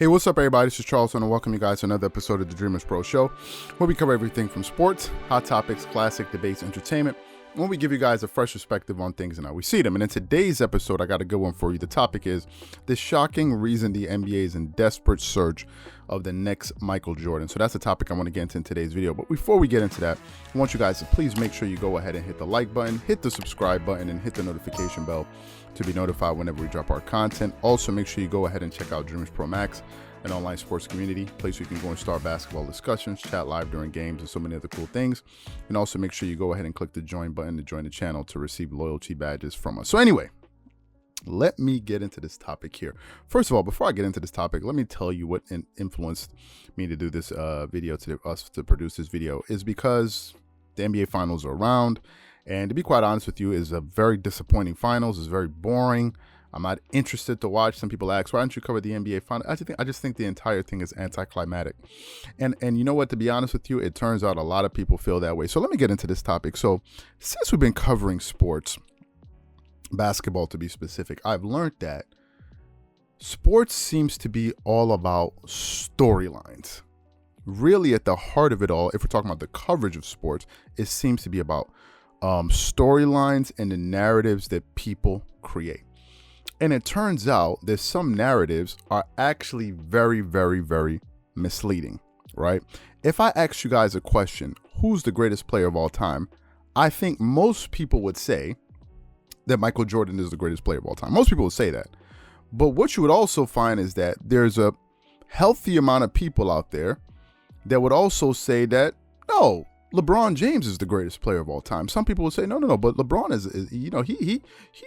Hey, what's up, everybody? This is Charles, and I welcome you guys to another episode of the Dreamerspro Show, where we cover everything from sports, hot topics, classic debates, entertainment, when we give you guys a fresh perspective on things and how we see them. And in today's episode, I got a good one for you. The topic is the shocking reason the NBA is in desperate search of the next Michael Jordan. So that's the topic I want to get into in today's video. But before we get into that, I want you guys to please make sure you go ahead and hit the like button, hit the subscribe button, and hit the notification bell to be notified whenever we drop our content. Also, make sure you go ahead and check out Dreamerspro Max, an online sports community, place where you can go and start basketball discussions, chat live during games, and so many other cool things. And also make sure you go ahead and click the join button to join the channel to receive loyalty badges from us. So anyway, let me get into this topic here. First of all, before I get into this topic, let me tell you what influenced me to do this video, to produce this video, is because the NBA Finals are around. And to be quite honest with you, is a very disappointing finals. It's very boring. I'm not interested to watch. Some people ask, why don't you cover the NBA Finals? I just think the entire thing is anticlimactic. And you know what, to be honest with you, it turns out a lot of people feel that way. So let me get into this topic. So since we've been covering sports, basketball to be specific, I've learned that sports seems to be all about storylines. Really, at the heart of it all, if we're talking about the coverage of sports, it seems to be about storylines and the narratives that people create. And it turns out that some narratives are actually very, very, very misleading, right? If I ask you guys a question, who's the greatest player of all time? I think most people would say that Michael Jordan is the greatest player of all time. Most people would say that. But what you would also find is that there's a healthy amount of people out there that would also say that, no, LeBron James is the greatest player of all time. Some people will say, no, but LeBron is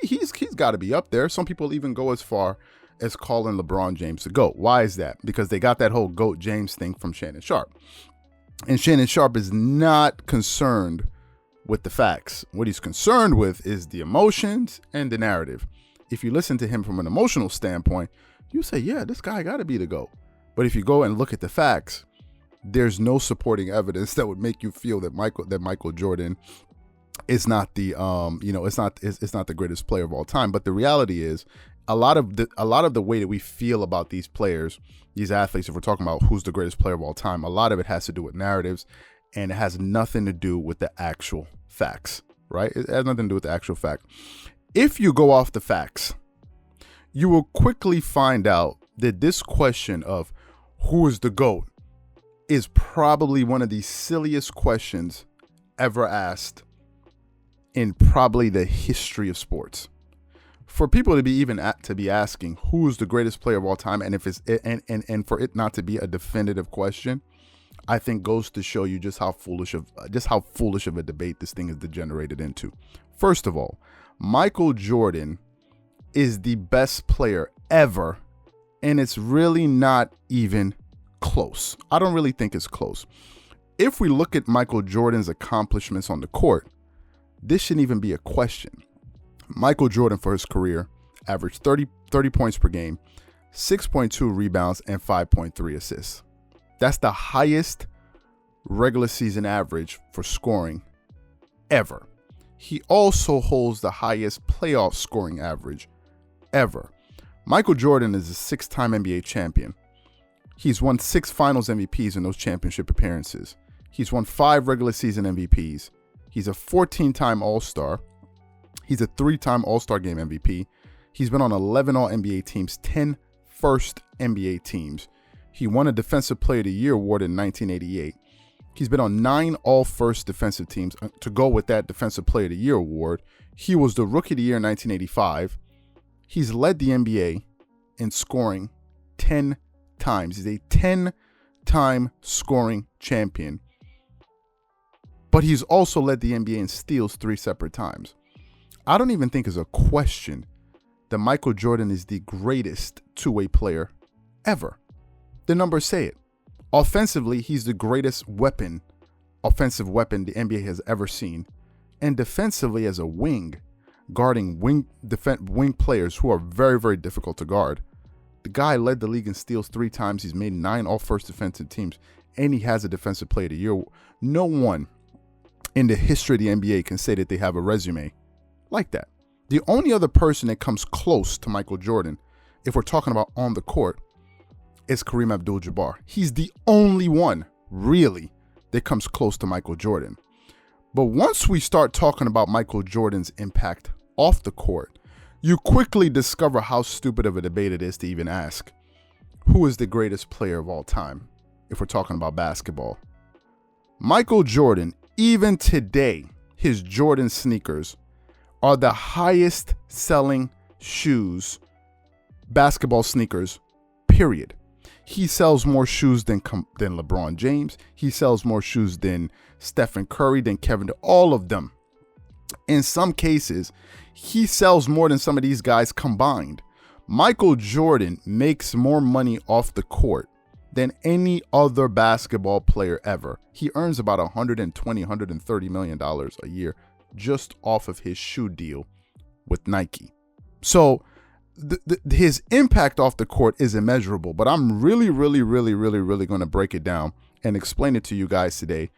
he's got to be up there. Some people even go as far as calling LeBron James the GOAT. Why is that? Because they got that whole GOAT James thing from Shannon Sharpe. And Shannon Sharpe is not concerned with the facts. What he's concerned with is the emotions and the narrative. If you listen to him from an emotional standpoint, you say, yeah, this guy got to be the GOAT. But if you go and look at the facts, there's no supporting evidence that would make you feel that Michael Jordan is not the it's not the greatest player of all time. But the reality is, a lot of the way that we feel about these players, these athletes, if we're talking about who's the greatest player of all time, a lot of it has to do with narratives, and it has nothing to do with the actual facts, right? It has nothing to do with the actual fact. If you go off the facts, you will quickly find out that this question of who is the GOAT is probably one of the silliest questions ever asked in probably the history of sports. For people to be asking who's the greatest player of all time, and if it's and for it not to be a definitive question, I think goes to show you just how foolish of a debate this thing is degenerated into. First of all, Michael Jordan is the best player ever, and it's really not even close. I don't really think it's close. If we look at Michael Jordan's accomplishments on the court, this shouldn't even be a question. Michael Jordan for his career averaged 30 points per game, 6.2 rebounds, and 5.3 assists. That's the highest regular season average for scoring ever. He also holds the highest playoff scoring average ever. Michael Jordan is a 6-time NBA champion. He's won 6 finals MVPs in those championship appearances. He's won 5 regular season MVPs. He's a 14-time All-Star. He's a 3-time All-Star Game MVP. He's been on 11 All-NBA teams, 10 first NBA teams. He won a Defensive Player of the Year award in 1988. He's been on 9 All-First defensive teams. To go with that Defensive Player of the Year award, he was the Rookie of the Year in 1985. He's led the NBA in scoring 10 times. He's a 10-time scoring champion. But he's also led the NBA in steals 3 separate times. I don't even think it's a question that Michael Jordan is the greatest two-way player ever. The numbers say it. Offensively, he's the greatest offensive weapon the NBA has ever seen. And defensively, as a wing, guarding wing players who are very, very difficult to guard. The guy led the league in steals 3 times. He's made 9 all-first defensive teams, and he has a Defensive Player of the Year. No one in the history of the NBA can say that they have a resume like that. The only other person that comes close to Michael Jordan, if we're talking about on the court, is Kareem Abdul-Jabbar. He's the only one, really, that comes close to Michael Jordan. But once we start talking about Michael Jordan's impact off the court, you quickly discover how stupid of a debate it is to even ask, who is the greatest player of all time, if we're talking about basketball? Michael Jordan, even today, his Jordan sneakers are the highest selling shoes, basketball sneakers, period. He sells more shoes than LeBron James. He sells more shoes than Stephen Curry, than Kevin Durant, all of them. In some cases, he sells more than some of these guys combined. Michael Jordan makes more money off the court than any other basketball player ever. He earns about $120, $130 million a year just off of his shoe deal with Nike. So his impact off the court is immeasurable, but I'm really going to break it down and explain it to you guys today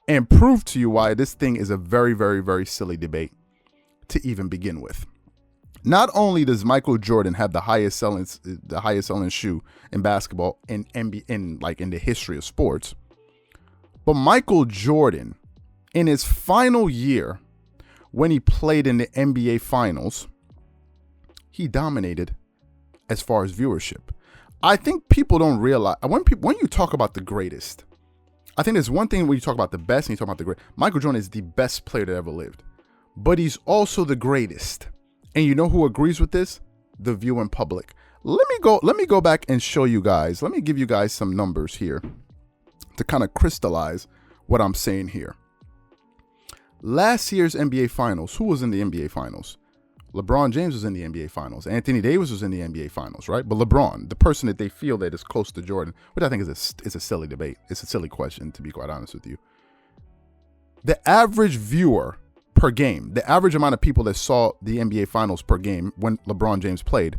and prove to you why this thing is a very silly debate to even begin with. Not only does Michael Jordan have the highest selling shoe in basketball in the history of sports, but Michael Jordan, in his final year when he played in the NBA Finals, he dominated as far as viewership. I think people don't realize when you talk about the greatest. I think there's one thing when you talk about the best and you talk about the great. Michael Jordan is the best player that ever lived, but he's also the greatest. And you know who agrees with this? The viewing public. Let me go back and show you guys. Let me give you guys some numbers here to kind of crystallize what I'm saying here. Last year's NBA Finals, who was in the NBA Finals? LeBron James was in the NBA Finals. Anthony Davis was in the NBA Finals, right? But LeBron, the person that they feel that is close to Jordan, which I think is a silly debate. It's a silly question, to be quite honest with you. The average viewer per game, the average amount of people that saw the NBA Finals per game when LeBron James played,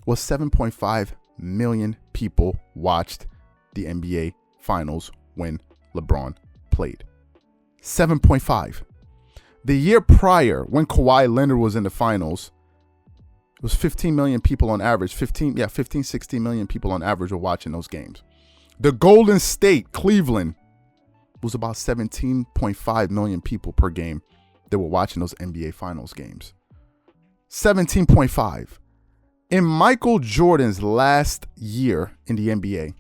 was 7.5 million people watched the NBA Finals when LeBron played. 7.5. The year prior, when Kawhi Leonard was in the finals, it was 15 million people on average. 16 million people on average were watching those games. The Golden State, Cleveland, was about 17.5 million people per game that were watching those NBA Finals games. 17.5. In Michael Jordan's last year in the NBA,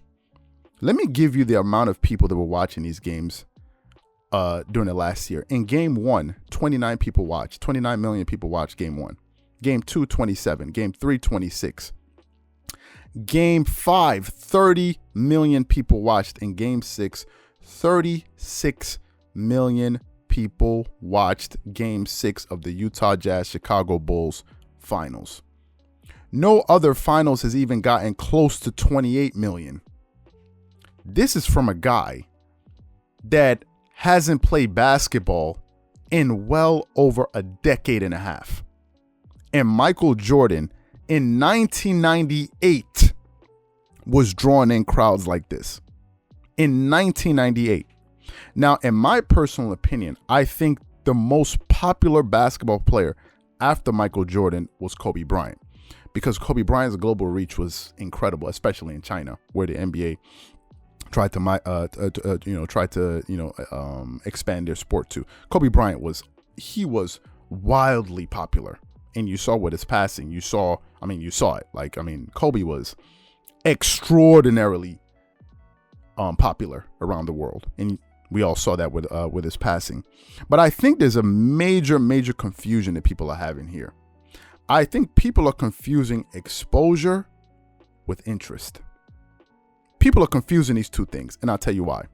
let me give you the amount of people that were watching these games during the last year. In game 1, 29 million people watched game 1. Game 2, 27. Game 3, 26. Game 5, 30 million people watched. In game 6, 36 million people watched game 6 of the Utah Jazz Chicago Bulls finals. No other finals has even gotten close to 28 million. This is from a guy that hasn't played basketball in well over a decade and a half. And Michael Jordan in 1998 was drawing in crowds like this. In 1998. Now, in my personal opinion, I think the most popular basketball player after Michael Jordan was Kobe Bryant, because Kobe Bryant's global reach was incredible, especially in China, where the NBA tried to expand their sport to. Kobe Bryant was wildly popular, and you saw with his passing. You saw it. Kobe was extraordinarily popular around the world, and we all saw that with his passing. But I think there's a major confusion that people are having here. I think people are confusing exposure with interest. People are confusing these two things, and I'll tell you why.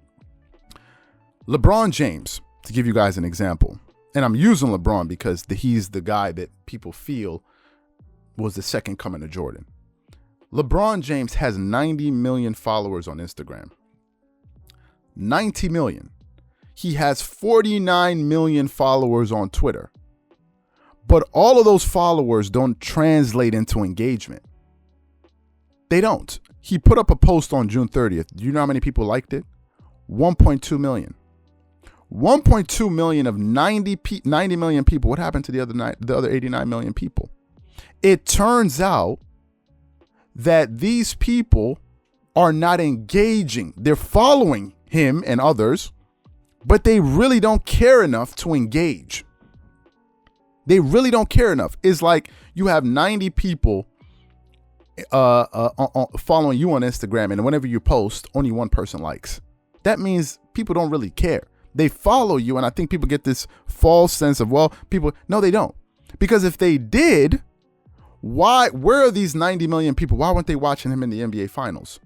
LeBron James, to give you guys an example, and I'm using LeBron because he's the guy that people feel was the second coming of Jordan. LeBron James has 90 million followers on Instagram. 90 million. He has 49 million followers on Twitter. But all of those followers don't translate into engagement. They don't. He put up a post on June 30th. Do you know how many people liked it? 1.2 million. 1.2 million of 90 million people. What happened to the other 89 million people? It turns out that these people are not engaging. They're following him and others, but they really don't care enough to engage. They really don't care enough. It's like you have 90 people following you on Instagram, and whenever you post, only one person likes. That means people don't really care. They follow you, and I think people get this false sense of, well, people, no, they don't. Because if they did, where are these 90 million people? Why weren't they watching him in the NBA Finals?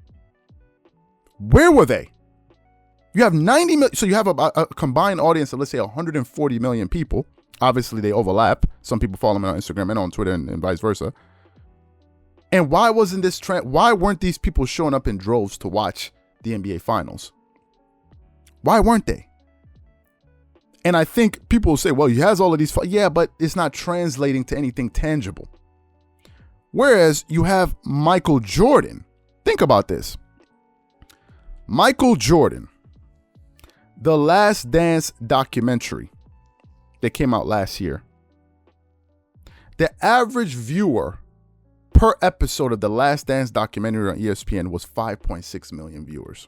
Where were they? You have 90 million, so you have a combined audience of, let's say, 140 million people. Obviously, they overlap. Some people follow him on Instagram and on Twitter and vice versa. And why wasn't this trend? Why weren't these people showing up in droves to watch the NBA Finals? Why weren't they? And I think people will say, well, he has all of these. Yeah, but it's not translating to anything tangible. Whereas you have Michael Jordan. Think about this. Michael Jordan, The Last Dance documentary that came out last year. The average viewer per episode of The Last Dance documentary on ESPN was 5.6 million viewers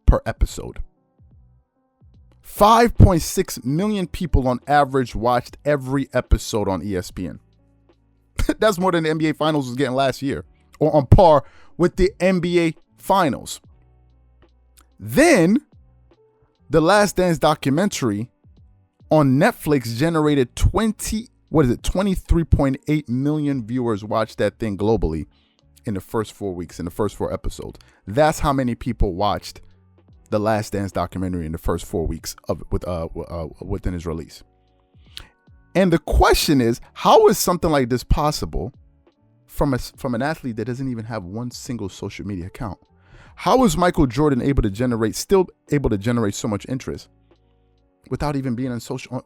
per episode. 5.6 million people on average watched every episode on ESPN. That's more than the NBA Finals was getting last year, or on par with the NBA Finals. Then, The Last Dance documentary on Netflix generated 23.8 million viewers watched that thing globally in the first 4 weeks, in the first 4 episodes. That's how many people watched The Last Dance documentary in the first 4 weeks of within its release. And the question is, how is something like this possible from an athlete that doesn't even have one single social media account? How is Michael Jordan still able to generate so much interest without even being on social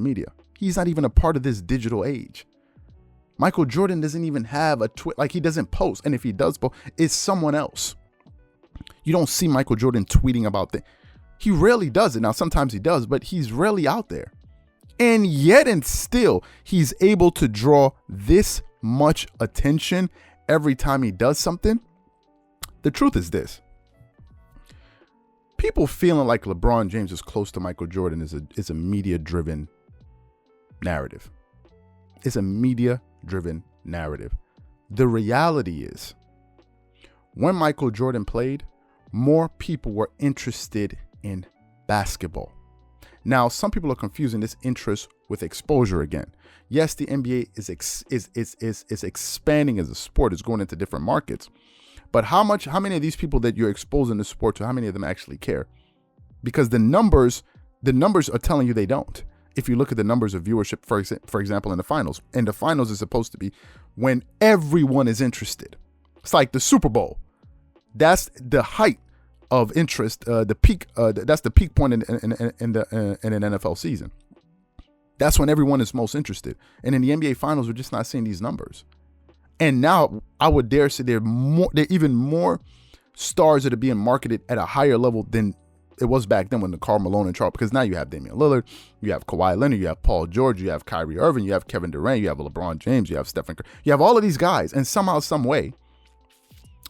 media? He's not even a part of this digital age. Michael Jordan doesn't even have a he doesn't post, and if he does post, it's someone else. You don't see Michael Jordan tweeting about things. He rarely does it. Now, sometimes he does, but he's rarely out there. And yet and still, he's able to draw this much attention every time he does something. The truth is this. People feeling like LeBron James is close to Michael Jordan is a media-driven narrative. It's a media-driven narrative. The reality is, when Michael Jordan played, more people were interested in basketball. Now, some people are confusing this interest with exposure again. Yes, the NBA is expanding as a sport. It's going into different markets. But how many of these people that you're exposing the sport to, how many of them actually care? Because the numbers are telling you they don't. If you look at the numbers of viewership, for example, in the finals, and the finals is supposed to be when everyone is interested. It's like the Super Bowl. That's the height of interest, the peak. That's the peak point in an NFL season. That's when everyone is most interested. And in the NBA Finals, we're just not seeing these numbers. And now I would dare say there are even more stars that are being marketed at a higher level than it was back then when the Karl Malone and Charles, because now you have Damian Lillard, you have Kawhi Leonard, you have Paul George, you have Kyrie Irving, you have Kevin Durant, you have LeBron James, you have Stephen Curry. You have all of these guys, and somehow, some way,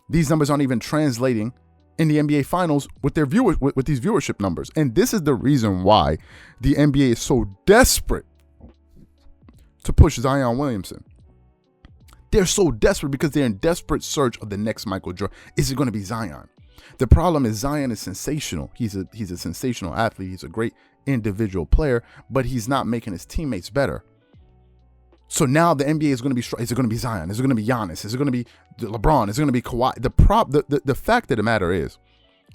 these numbers aren't even translating in the NBA Finals with their with these viewership numbers. And this is the reason why the NBA is so desperate to push Zion Williamson. They're so desperate because they're in desperate search of the next Michael Jordan. Is it going to be Zion? The problem is Zion is sensational. He's a sensational athlete. He's a great individual player, but he's not making his teammates better. So now the NBA is going to be, is it going to be Zion? Is it going to be Giannis? Is it going to be LeBron? Is it going to be Kawhi? The fact of the matter is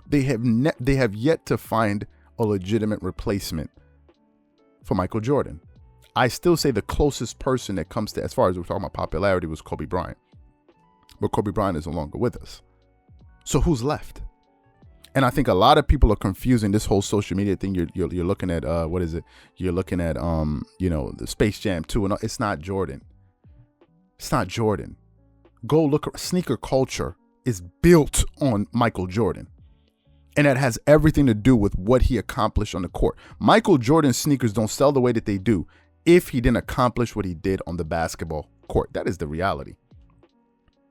they have yet to find a legitimate replacement for Michael Jordan. I still say the closest person that comes to, as far as we're talking about popularity, was Kobe Bryant. But Kobe Bryant is no longer with us. So who's left? And I think a lot of people are confusing this whole social media thing. You're looking at what is it? You're looking at the Space Jam 2, and it's not Jordan. It's not Jordan. Go look. Sneaker culture is built on Michael Jordan, and that has everything to do with what he accomplished on the court. Michael Jordan's sneakers don't sell the way that they do if he didn't accomplish what he did on the basketball court. That is the reality.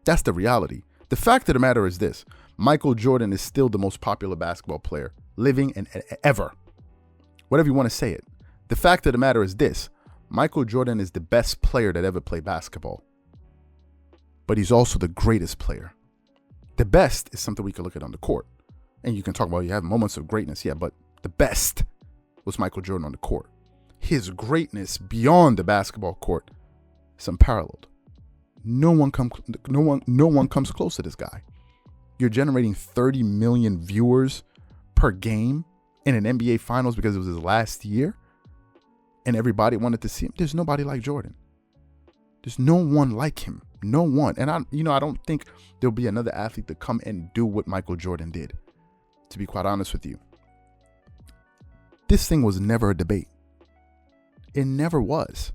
That's the reality. The fact of the matter is this: Michael Jordan is still the most popular basketball player living and ever. Whatever you want to say it. The fact of the matter is this: Michael Jordan is the best player that ever played basketball. But he's also the greatest player. The best is something we can look at on the court. And you can talk about, you have moments of greatness, yeah, but the best was Michael Jordan on the court. His greatness beyond the basketball court is unparalleled. No one comes close to this guy. You're generating 30 million viewers per game in an NBA Finals because it was his last year, and everybody wanted to see him. There's nobody like Jordan. There's no one like him. No one. And I don't think there'll be another athlete to come and do what Michael Jordan did, to be quite honest with you. This thing was never a debate. It never was.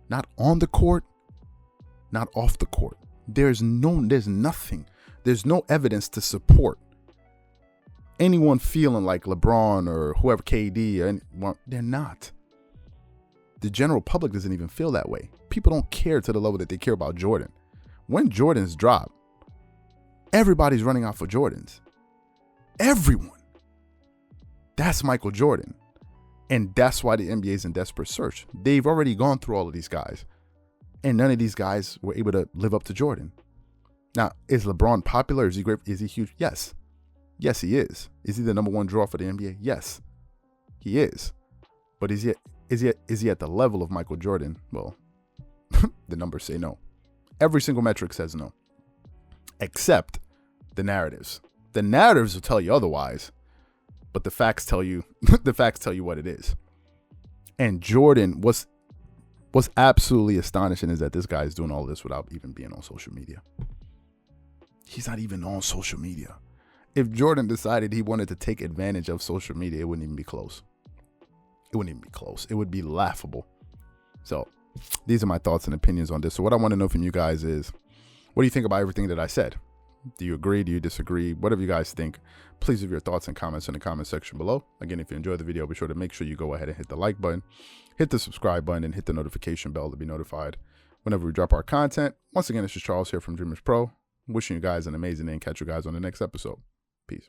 Not on the court, not off the court. There's nothing. There's no evidence to support anyone feeling like LeBron or whoever, KD, or anyone. They're not. The general public doesn't even feel that way. People don't care to the level that they care about Jordan. When Jordans drop, everybody's running out for Jordans. Everyone. That's Michael Jordan. And that's why the NBA is in desperate search. They've already gone through all of these guys, and none of these guys were able to live up to Jordan. Now, is LeBron popular? Is he great? Is he huge? Yes. Yes, he is. Is he the number one draw for the NBA? Yes, he is. But is he at the level of Michael Jordan? Well, the numbers say no. Every single metric says no, except the narratives. The narratives will tell you otherwise, but the facts tell you what it is. And Jordan was absolutely astonishing is that this guy is doing all this without even being on social media. He's not even on social media. If Jordan decided he wanted to take advantage of social media, it wouldn't even be close. It wouldn't even be close. It would be laughable. So these are my thoughts and opinions on this. So what I want to know from you guys is, what do you think about everything that I said? Do you agree? Do you disagree? Whatever you guys think, please leave your thoughts and comments in the comment section below. Again, if you enjoyed the video, be sure to make sure you go ahead and hit the like button, hit the subscribe button, and hit the notification bell to be notified whenever we drop our content. Once again, this is Charles here from Dreamerspro. Wishing you guys an amazing day and catch you guys on the next episode.